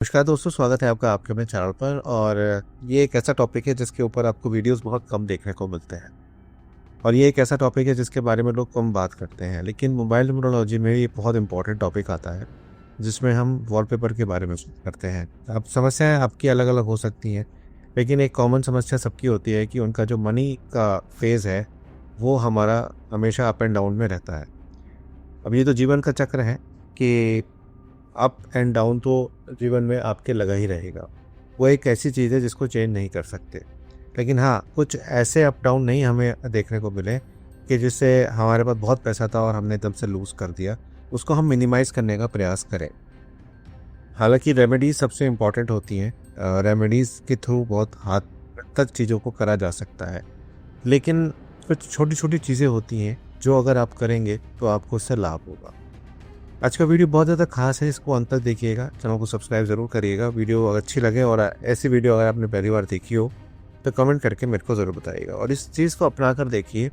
नमस्कार दोस्तों, स्वागत है आपका आपके अपने चैनल पर। और ये एक ऐसा टॉपिक है जिसके ऊपर आपको वीडियोस बहुत कम देखने को मिलते हैं। और ये एक ऐसा टॉपिक है जिसके बारे में लोग कम बात करते हैं, लेकिन मोबाइल न्यूमरोलॉजी में ये बहुत इंपॉर्टेंट टॉपिक आता है जिसमें हम वॉलपेपर के बारे में बात करते हैं। अब समस्याएं आपकी अलग अलग हो सकती हैं, लेकिन एक कॉमन समस्या सबकी होती है कि उनका जो मनी का फेज़ है वो हमारा हमेशा अप एंड डाउन में रहता है। अब ये तो जीवन का चक्र है कि अप एंड डाउन तो जीवन में आपके लगा ही रहेगा। वो एक ऐसी चीज़ है जिसको चेंज नहीं कर सकते। लेकिन हाँ, कुछ ऐसे अप डाउन नहीं हमें देखने को मिले कि जिससे हमारे पास बहुत पैसा था और हमने एकदम से लूज़ कर दिया, उसको हम मिनिमाइज़ करने का प्रयास करें। हालांकि रेमेडीज़ सबसे इम्पॉर्टेंट होती हैं। रेमेडीज़ के थ्रू बहुत हद तक चीज़ों को करा जा सकता है, लेकिन कुछ छोटी छोटी चीज़ें होती हैं जो अगर आप करेंगे तो आपको उससे लाभ होगा। आज का वीडियो बहुत ज़्यादा खास है, इसको अंत तक देखिएगा, चैनल को सब्सक्राइब ज़रूर करिएगा। वीडियो अगर अच्छी लगे और ऐसी वीडियो अगर आपने पहली बार देखी हो तो कमेंट करके मेरे को ज़रूर बताइएगा और इस चीज़ को अपना कर देखिए।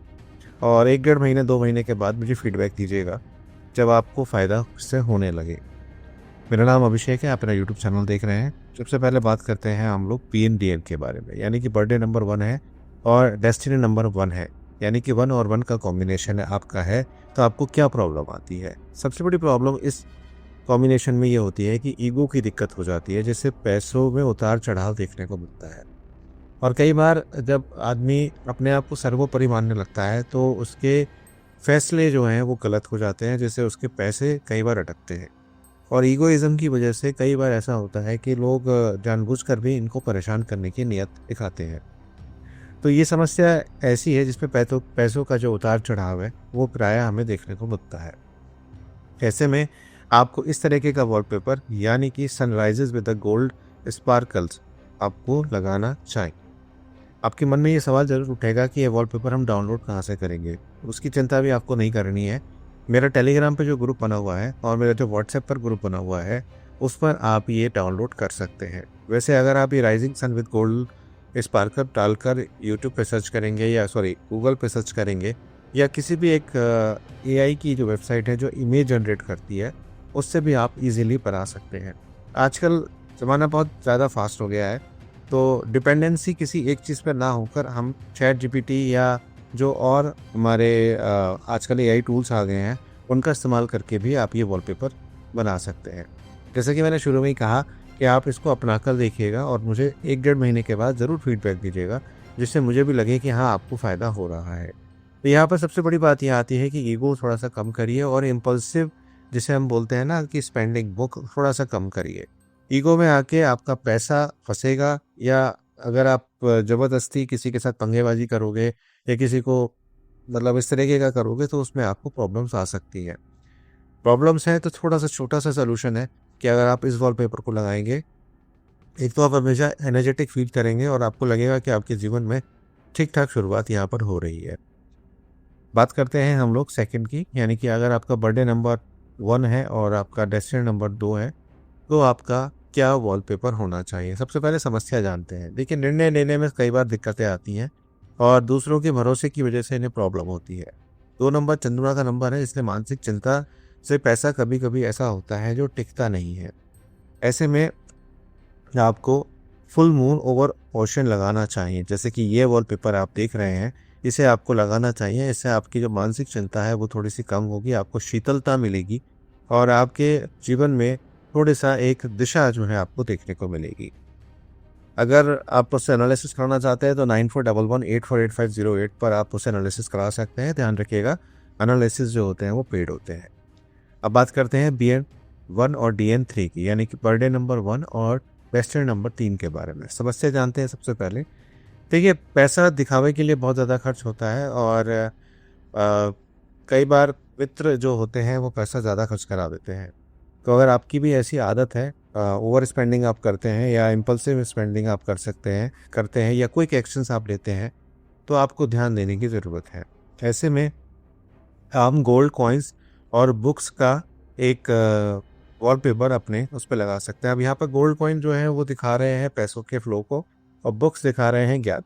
और 1 डेढ़ महीने 2 महीने के बाद मुझे फीडबैक दीजिएगा जब आपको फ़ायदा उससे होने लगे। मेरा नाम अभिषेक है, आप मेरा यूट्यूब चैनल देख रहे हैं। सबसे पहले बात करते हैं हम लोग PNDN के बारे में, यानी कि बर्थडे नंबर 1 है और डेस्टिनी नंबर 1 है, यानी कि 1 और 1 का कॉम्बिनेशन है आपका है, तो आपको क्या प्रॉब्लम आती है। सबसे बड़ी प्रॉब्लम इस कॉम्बिनेशन में ये होती है कि ईगो की दिक्कत हो जाती है, जिससे पैसों में उतार चढ़ाव देखने को मिलता है। और कई बार जब आदमी अपने आप को सर्वोपरि मानने लगता है तो उसके फैसले जो हैं वो गलत हो जाते हैं, जिससे उसके पैसे कई बार अटकते हैं। और ईगोइज़्म की वजह से कई बार ऐसा होता है कि लोग जानबूझकर भी इनको परेशान करने की नीयत दिखाते हैं। तो ये समस्या ऐसी है जिसमें पैसों का जो उतार चढ़ाव है वो प्रायः हमें देखने को मिलता है। ऐसे में आपको इस तरीके का वॉलपेपर, यानी कि sunrises with the gold sparkles, आपको लगाना चाहिए। आपके मन में ये सवाल ज़रूर उठेगा कि ये वॉलपेपर हम डाउनलोड कहाँ से करेंगे। उसकी चिंता भी आपको नहीं करनी है। मेरा टेलीग्राम पे जो ग्रुप बना हुआ है और मेरा जो व्हाट्सएप पर ग्रुप बना हुआ है, उस पर आप ये डाउनलोड कर सकते हैं। वैसे अगर आप ये rising sun with gold sparkle डालकर यूट्यूब पे सर्च करेंगे, या सॉरी गूगल पे सर्च करेंगे, या किसी भी एक AI की जो वेबसाइट है जो इमेज जनरेट करती है, उससे भी आप इजीली बना सकते हैं। आजकल ज़माना बहुत ज़्यादा फास्ट हो गया है, तो डिपेंडेंसी किसी एक चीज़ पर ना होकर हम चैट GPT या जो और हमारे आजकल AI टूल्स आ गए हैं, उनका इस्तेमाल करके भी आप ये वॉलपेपर बना सकते हैं। जैसे कि मैंने शुरू में ही कहा कि आप इसको अपना कर देखिएगा और मुझे 1 डेढ़ महीने के बाद ज़रूर फीडबैक दीजिएगा, जिससे मुझे भी लगे कि हाँ, आपको फ़ायदा हो रहा है। तो यहाँ पर सबसे बड़ी बात ये आती है कि ईगो थोड़ा-सा कम करिए और इम्पल्सिव, जिसे हम बोलते हैं ना कि स्पेंडिंग, वो थोड़ा-सा कम करिए। ईगो में आके आपका पैसा फँसेगा, या अगर आप ज़बरदस्ती किसी के साथ पंगेबाज़ी करोगे या किसी को मतलब इस तरीके का करोगे, तो उसमें आपको प्रॉब्लम्स आ सकती हैं। प्रॉब्लम्स हैं तो थोड़ा-सा छोटा-सा सॉल्यूशन है कि अगर आप इस वॉलपेपर को लगाएँगे, एक तो आप हमेशा एनर्जेटिक फ़ील करेंगे और आपको लगेगा कि आपके जीवन में ठीक-ठाक शुरुआत यहाँ पर हो रही है। बात करते हैं हम लोग सेकंड की, यानी कि अगर आपका बर्थडे नंबर 1 है और आपका डेस्टिनी नंबर 2 है, तो आपका क्या वॉलपेपर होना चाहिए। सबसे पहले समस्या जानते हैं। देखिए, निर्णय लेने में कई बार दिक्कतें आती हैं और दूसरों के भरोसे की वजह से इन्हें प्रॉब्लम होती है। 2 नंबर चंद्रमा का नंबर है, इसलिए मानसिक चिंता से पैसा कभी-कभी ऐसा होता है जो टिकता नहीं है। ऐसे में आपको फुल मून ओवर ओशन लगाना चाहिए। जैसे कि ये वॉलपेपर आप देख रहे हैं, इसे आपको लगाना चाहिए। इससे आपकी जो मानसिक चिंता है वो थोड़ी-सी कम होगी, आपको शीतलता मिलेगी और आपके जीवन में थोड़ा-सा एक दिशा जो है आपको देखने को मिलेगी। अगर आप उससे एनालिसिस कराना चाहते हैं तो 9411848508 पर आप उससे एनालिसिस करा सकते हैं। ध्यान रखिएगा, एनालिसिस जो होते हैं वो पेड होते हैं। अब बात करते हैं BN1 और DN3 की, यानी कि बर्थडे नंबर 1 और डेस्टिनी नंबर 3 के बारे में। समस्या जानते हैं सबसे पहले। देखिए, पैसा दिखावे के लिए बहुत ज़्यादा खर्च होता है और कई बार मित्र जो होते हैं वो पैसा ज़्यादा खर्च करा देते हैं। तो अगर आपकी भी ऐसी आदत है, ओवर स्पेंडिंग आप करते हैं या इम्पल्सिव स्पेंडिंग आप करते हैं या क्विक एक्शंस आप लेते हैं, तो आपको ध्यान देने की ज़रूरत है। ऐसे में हम गोल्ड कॉइन्स और बुक्स का एक वॉलपेपर अपने उस पे लगा सकते हैं। अब यहाँ पर गोल्ड कॉइन जो है वो दिखा रहे हैं पैसों के फ्लो को और बुक्स दिखा रहे हैं ज्ञान।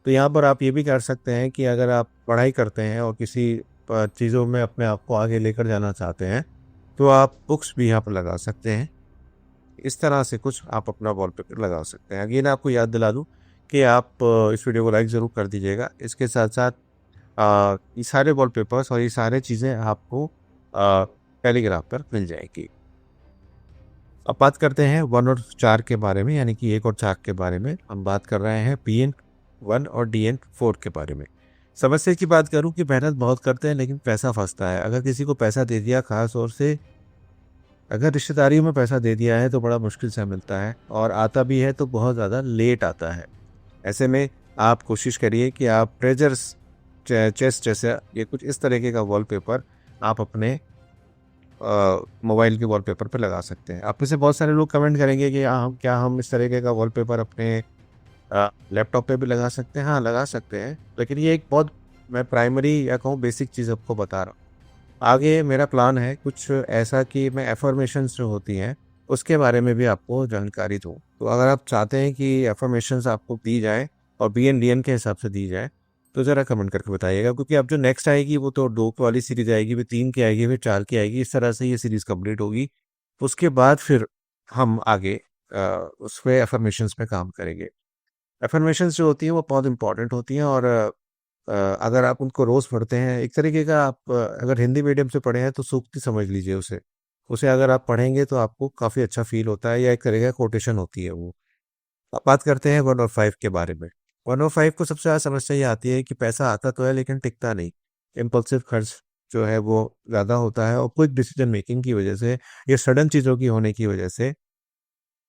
तो यहाँ पर आप ये भी कर सकते हैं कि अगर आप पढ़ाई करते हैं और किसी चीज़ों में अपने आप को आगे लेकर जाना चाहते हैं, तो आप बुक्स भी यहाँ पर लगा सकते हैं। इस तरह से कुछ आप अपना वॉलपेपर लगा सकते हैं। अगेन आपको याद दिला दूं कि आप इस वीडियो को लाइक ज़रूर कर दीजिएगा। इसके साथ साथ ये सारे वॉलपेपर्स और ये सारे चीज़ें आपको टेलीग्राम पर मिल जाएगी। अब बात करते हैं 1 और 4 के बारे में, यानी कि 1 और 4 के बारे में। हम बात कर रहे हैं PN1 और DN4 के बारे में। समस्या की बात करूं कि मेहनत बहुत करते हैं लेकिन पैसा फंसता है। अगर किसी को पैसा दे दिया, खास तौर से अगर रिश्तेदारियों में पैसा दे दिया है, तो बड़ा मुश्किल से मिलता है, और आता भी है तो बहुत ज़्यादा लेट आता है। ऐसे में आप कोशिश करिए कि आप ट्रेजर्स चेस्ट जैसे ये कुछ इस तरीके का वॉलपेपर आप अपने मोबाइल के वॉलपेपर पे लगा सकते हैं। आप में से बहुत सारे लोग कमेंट करेंगे कि क्या हम इस तरीके का वॉलपेपर अपने लैपटॉप पे भी लगा सकते हैं? हाँ, लगा सकते हैं, लेकिन ये एक बहुत, मैं प्राइमरी या कहूँ बेसिक चीज़ आपको बता रहा हूँ। आगे मेरा प्लान है कुछ ऐसा कि मैं एफर्मेशंस जो होती हैं उसके बारे में भी आपको जानकारी दूँ। तो अगर आप चाहते हैं कि एफर्मेशंस आपको दी जाए और BNDN के हिसाब से दी जाए, तो ज़रा कमेंट करके बताइएगा, क्योंकि अब जो नेक्स्ट आएगी वो तो 2 वाली सीरीज आएगी, फिर 3 की आएगी, फिर 4 की आएगी। इस तरह से ये सीरीज़ कंप्लीट होगी। उसके बाद फिर हम आगे उस पे एफर्मेशंस पे काम करेंगे। एफर्मेशंस जो होती हैं वो बहुत इंपॉर्टेंट होती हैं, और अगर आप उनको रोज़ पढ़ते हैं, एक तरीके का आप अगर हिंदी मीडियम से पढ़े हैं तो सूक्ति समझ लीजिए उसे। उसे अगर आप पढ़ेंगे तो आपको काफ़ी अच्छा फ़ील होता है, या एक तरीके का कोटेशन होती है वो। अब बात करते हैं 1 और 5 के बारे में। 1 और 5 को सबसे ज़्यादा समस्या ये आती है कि पैसा आता तो है लेकिन टिकता नहीं। इम्पल्सिव खर्च जो है वो ज़्यादा होता है, और क्विक डिसीजन मेकिंग की वजह से, या सडन चीज़ों की होने की वजह से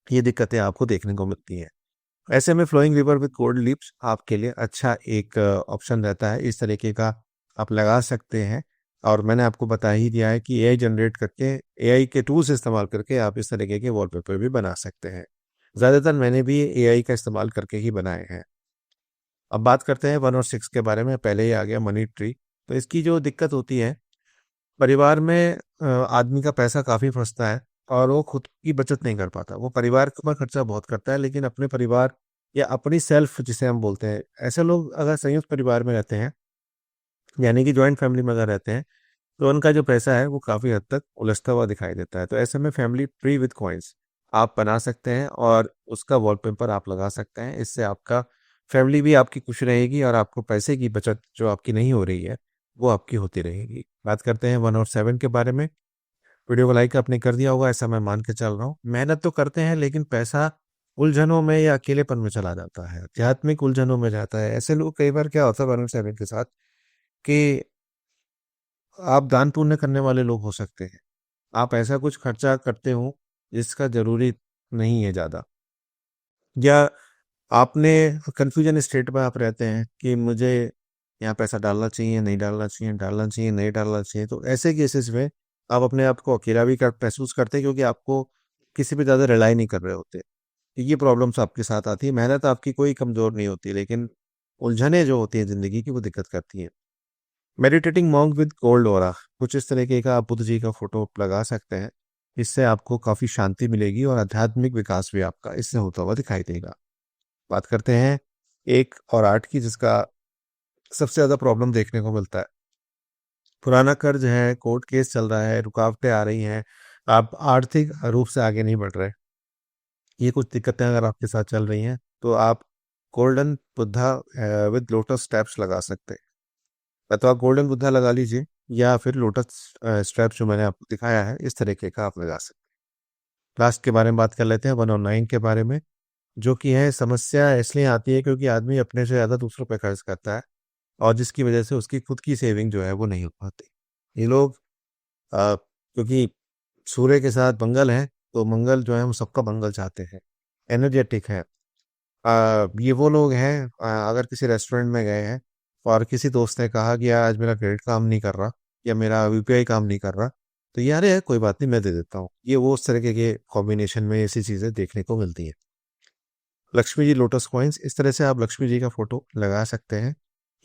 ये दिक्कतें आपको देखने को मिलती हैं। ऐसे में flowing river with cold lips आपके लिए अच्छा एक ऑप्शन रहता है। इस तरीके का आप लगा सकते हैं, और मैंने आपको बता ही दिया है कि एआई जनरेट करके, एआई के टूल्स इस्तेमाल करके आप इस तरीके के वॉलपेपर भी बना सकते हैं। ज़्यादातर मैंने भी एआई का इस्तेमाल करके ही बनाए हैं। अब बात करते हैं 1 और 6 के बारे में। पहले ही आ गया मनी ट्री। तो इसकी जो दिक्कत होती है, परिवार में आदमी का पैसा काफ़ी फंसता है और वो खुद की बचत नहीं कर पाता। वो परिवार के ऊपर खर्चा बहुत करता है, लेकिन अपने परिवार या अपनी सेल्फ जिसे हम बोलते हैं, ऐसे लोग अगर संयुक्त परिवार में रहते हैं, यानी कि जॉइंट फैमिली में अगर रहते हैं, तो उनका जो पैसा है वो काफ़ी हद तक उलझता हुआ दिखाई देता है। तो ऐसे में फैमिली ट्री विद कॉइन्स आप बना सकते हैं, और उसका वॉलपेपर आप लगा सकते हैं। इससे आपका फैमिली भी आपकी खुश रहेगी, और आपको पैसे की बचत जो आपकी नहीं हो रही है वो आपकी होती रहेगी। बात करते हैं 1 और 7 के बारे में। वीडियो को लाइक आपने कर दिया होगा, ऐसा मैं मान के चल रहा हूँ। मेहनत तो करते हैं लेकिन पैसा उलझनों में या अकेलेपन में चला जाता है, आध्यात्मिक उलझनों में जाता है। ऐसे लोग, कई बार क्या होता है 1 और 7 के साथ, कि आप दान पुण्य करने वाले लोग हो सकते हैं। आप ऐसा कुछ खर्चा करते हो जिसका ज़रूरी नहीं है ज़्यादा, या आपने कन्फ्यूजन स्टेट में आप रहते हैं कि मुझे यहाँ पैसा डालना चाहिए, नहीं डालना चाहिए, डालना चाहिए, नहीं डालना चाहिए। तो ऐसे केसेस में आप अपने आप को अकेला भी कर महसूस करते हैं, क्योंकि आपको किसी पे ज़्यादा रिलाई नहीं कर रहे होते। ये प्रॉब्लम्स आपके साथ आती है। मेहनत आपकी कोई कमज़ोर नहीं होती, लेकिन उलझनें जो होती हैं ज़िंदगी की वो दिक्कत करती हैं। Meditating monk with cold aura, कुछ इस तरीके का आप बुद्ध जी का फोटो लगा सकते हैं। इससे आपको काफ़ी शांति मिलेगी, और आध्यात्मिक विकास भी आपका इससे होता हुआ दिखाई देगा। बात करते हैं 1 और 8 की, जिसका सबसे ज़्यादा प्रॉब्लम देखने को मिलता है। पुराना कर्ज है, कोर्ट केस चल रहा है, रुकावटें आ रही हैं, आप आर्थिक रूप से आगे नहीं बढ़ रहे। ये कुछ दिक्कतें अगर आपके साथ चल रही हैं, तो आप golden Buddha with lotus steps लगा सकते हैं। या तो आप गोल्डन बुद्धा लगा लीजिए, या फिर लोटस स्टेप्स जो मैंने आपको दिखाया है इस तरीके का आप लगा सकते हैं। लास्ट के बारे में बात कर लेते हैं 1 और 9 के बारे में, जो कि है, समस्या इसलिए आती है क्योंकि आदमी अपने से ज़्यादा दूसरों पे खर्च करता है, और जिसकी वजह से उसकी खुद की सेविंग जो है वो नहीं हो पाती। ये लोग क्योंकि सूर्य के साथ मंगल है, तो मंगल जो है हम सबका मंगल चाहते हैं, एनर्जेटिक है। ये वो लोग हैं, अगर किसी रेस्टोरेंट में गए हैं और किसी दोस्त ने कहा कि यार आज मेरा क्रेडिट काम नहीं कर रहा, या मेरा यूपीआई काम नहीं कर रहा, तो यार यार कोई बात नहीं, मैं दे देता हूँ। ये वो उस तरीके के कॉम्बिनेशन में ऐसी चीज़ें देखने को मिलती हैं। लक्ष्मी जी लोटस कॉइन्स, इस तरह से आप लक्ष्मी जी का फोटो लगा सकते हैं।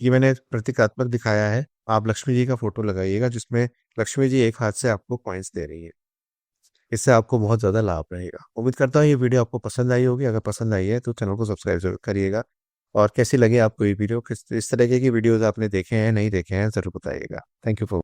ये मैंने प्रतीकात्मक दिखाया है। आप लक्ष्मी जी का फोटो लगाइएगा जिसमें लक्ष्मी जी एक हाथ से आपको कॉइन्स दे रही है। इससे आपको बहुत ज़्यादा लाभ रहेगा। उम्मीद करता हूँ ये वीडियो आपको पसंद आई होगी। अगर पसंद आई है तो चैनल को सब्सक्राइब जरूर करिएगा, और कैसी लगी आपको ये वीडियो, किस इस तरह की वीडियोज़ आपने देखे हैं, नहीं देखे हैं, ज़रूर बताइएगा। Thank you for